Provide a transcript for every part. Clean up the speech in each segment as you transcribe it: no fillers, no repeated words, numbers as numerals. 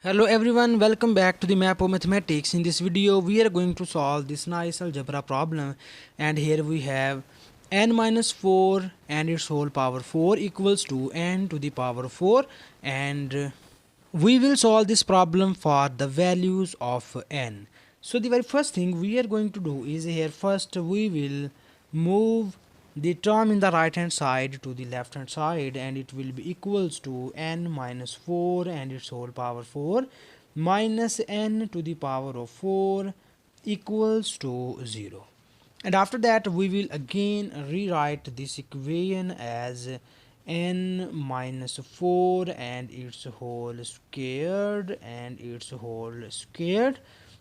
Hello everyone, welcome back to the map of mathematics. In this video we are going to solve this nice algebra problem, and here we have n minus 4 and its whole power 4 equals to n to the power 4, and we will solve this problem for the values of n. So the very first thing we are going to do is, here first we will move the term in the right hand side to the left hand side, and it will be equals to n minus 4 and its whole power 4 minus n to the power of 4 equals to 0. And after that we will again rewrite this equation as n minus 4 and its whole squared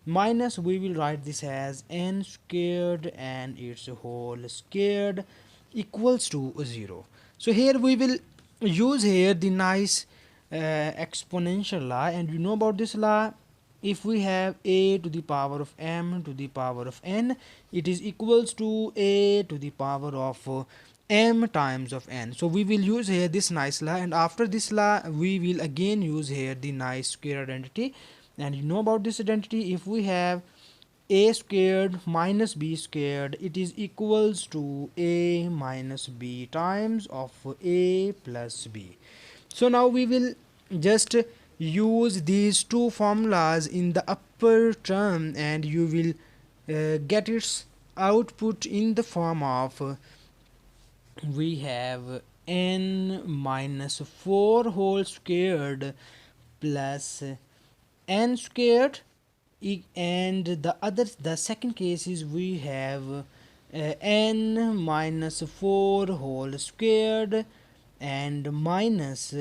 minus, we will write this as n squared and its whole squared equals to 0. So here we will use here the nice exponential law, and you know about this law. If we have a to the power of m to the power of n, it is equals to a to the power of m times of n. So we will use here this nice law, and after this law we will again use here the nice square identity. And you know about this identity, if we have a squared minus b squared, it is equals to a minus b times of a plus b. So now we will just use these two formulas in the upper term, and you will get its output in the form of we have n minus 4 whole squared plus n squared, and the second case is we have n minus 4 whole squared and minus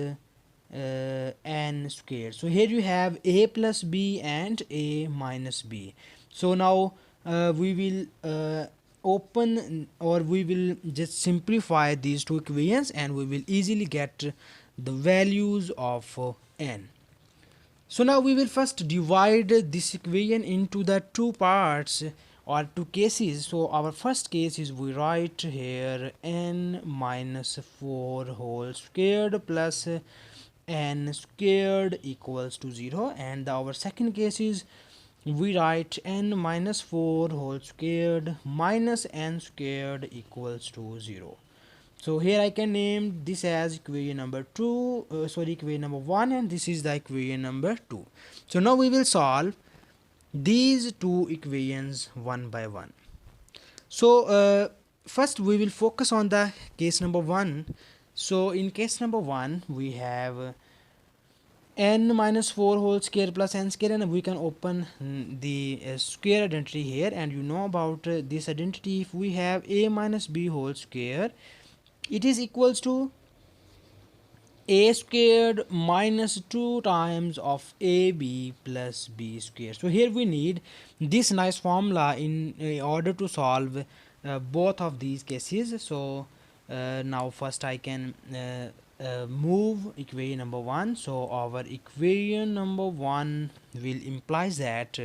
n squared. So here you have a plus b and a minus b. So now we will open, or we will just simplify these two equations, and we will easily get the values of n. So now we will first divide this equation into the two parts or two cases. So our first case is, we write here n minus 4 whole squared plus n squared equals to 0, and our second case is we write n minus 4 whole squared minus n squared equals to 0. So here I can name this as equation number 2, equation number 1, and this is the equation number 2. So now we will solve these two equations one by one. So first we will focus on the case number 1. So in case number 1 we have n minus 4 whole square plus n square, and we can open the square identity here. And you know about this identity, if we have a minus b whole square, it is equals to a squared minus 2 times of ab plus b squared. So here we need this nice formula in order to solve both of these cases. So now first I can move equation number 1. So our equation number 1 will implies that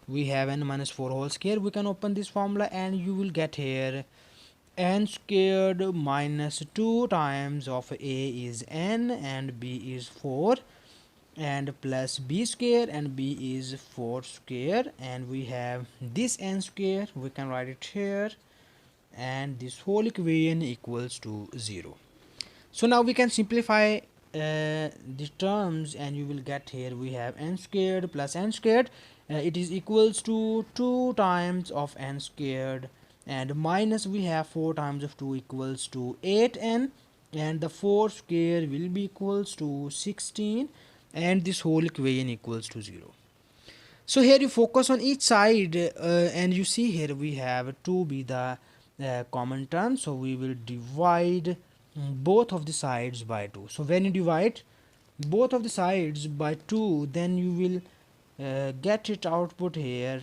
we have n minus 4 whole square. We can open this formula, and you will get here n squared minus 2 times of a is n and b is 4, and plus b square, and b is 4 square, and we have this n square, we can write it here, and this whole equation equals to 0. So now we can simplify the terms, and you will get here we have n squared plus n squared, it is equals to 2 times of n squared, and minus we have 4 times of 2 equals to 8n, and the 4 square will be equals to 16, and this whole equation equals to 0. So here you focus on each side, and you see here we have 2 be the common term, so we will divide both of the sides by 2. So when you divide both of the sides by 2, then you will get it output here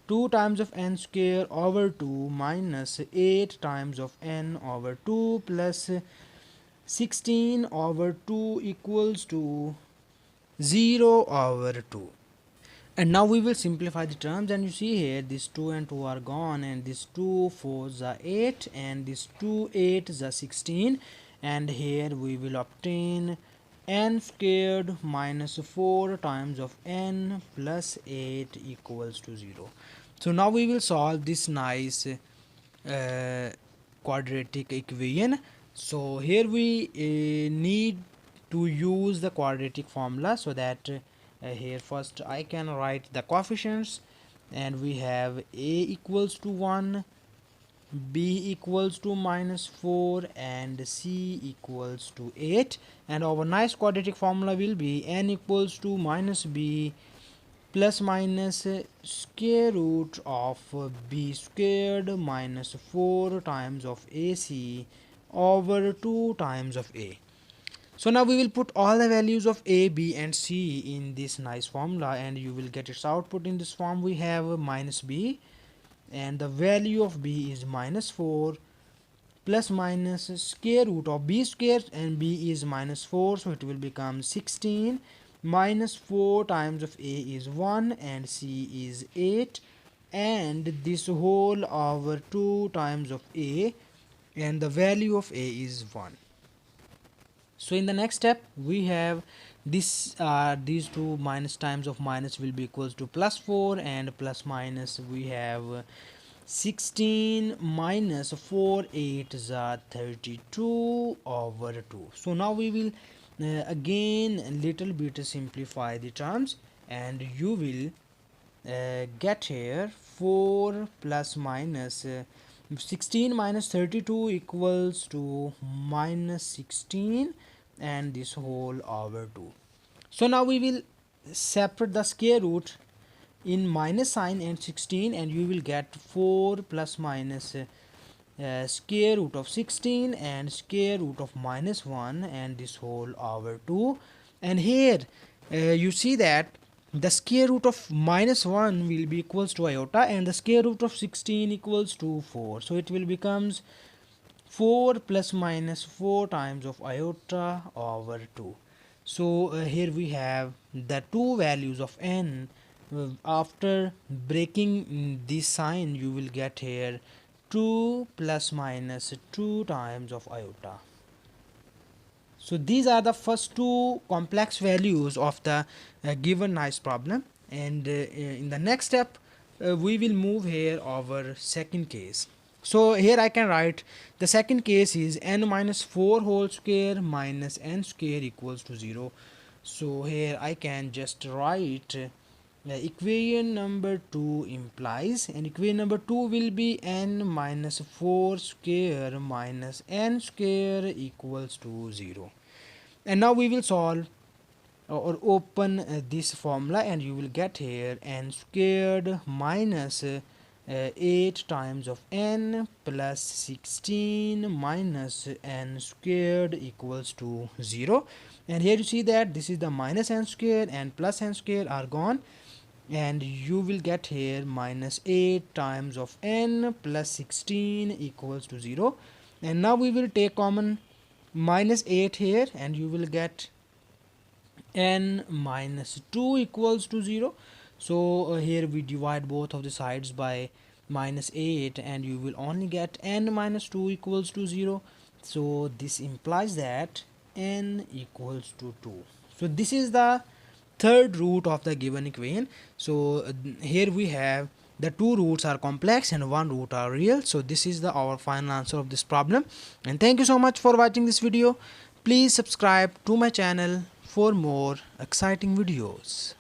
2 times of n square over 2 minus 8 times of n over 2 plus 16 over 2 equals to 0 over 2. And now we will simplify the terms, and you see here this 2 and 2 are gone, and this 2 4s are 8, and this 2 8s are 16, and here we will obtain n squared minus 4 times of n plus 8 equals to 0. So now we will solve this nice quadratic equation. So here we need to use the quadratic formula, so that here first I can write the coefficients, and we have a equals to 1, b equals to minus 4, and c equals to 8. And our nice quadratic formula will be n equals to minus b plus minus square root of b squared minus 4 times of ac over 2 times of a. So now we will put all the values of a, b and c in this nice formula, and you will get its output in this form. We have minus b, and the value of b is minus 4, plus minus square root of b square, and b is minus 4, so it will become 16, minus 4 times of a is 1, and c is 8, and this whole over 2 times of a, and the value of a is 1. So in the next step we have this these two minus times of minus will be equals to plus 4, and plus minus we have 16 minus 4 8 is 32 over 2. So now we will again a little bit simplify the terms, and you will get here 4 plus minus 16 minus 32 equals to minus 16, and this whole over 2. So now we will separate the square root in minus sign and 16, and you will get 4 plus minus square root of 16 and square root of minus 1, and this whole over 2. And here you see that the square root of minus 1 will be equals to iota, and the square root of 16 equals to 4, so it will becomes 4 plus minus 4 times of iota over 2. So here we have the two values of n. After breaking this sign, you will get here 2 plus minus 2 times of iota. So these are the first two complex values of the given nice problem, and in the next step we will move here our second case. So here I can write the second case is n minus 4 whole square minus n square equals to 0. So here I can just write equation number 2 implies, and equation number 2 will be n minus 4 square minus n square equals to 0. And now we will solve or open this formula, and you will get here n squared minus 8 times of n plus 16 minus n squared equals to 0. And here you see that this is the minus n square and plus n square are gone, and you will get here minus 8 times of n plus 16 equals to 0. And now we will take common minus 8 here, and you will get n minus 2 equals to 0. So here we divide both of the sides by minus 8, and you will only get n minus 2 equals to 0. So this implies that n equals to 2. So this is the third root of the given equation. So here we have the two roots are complex and one root are real. So this is our final answer of this problem. And thank you so much for watching this video. Please subscribe to my channel for more exciting videos.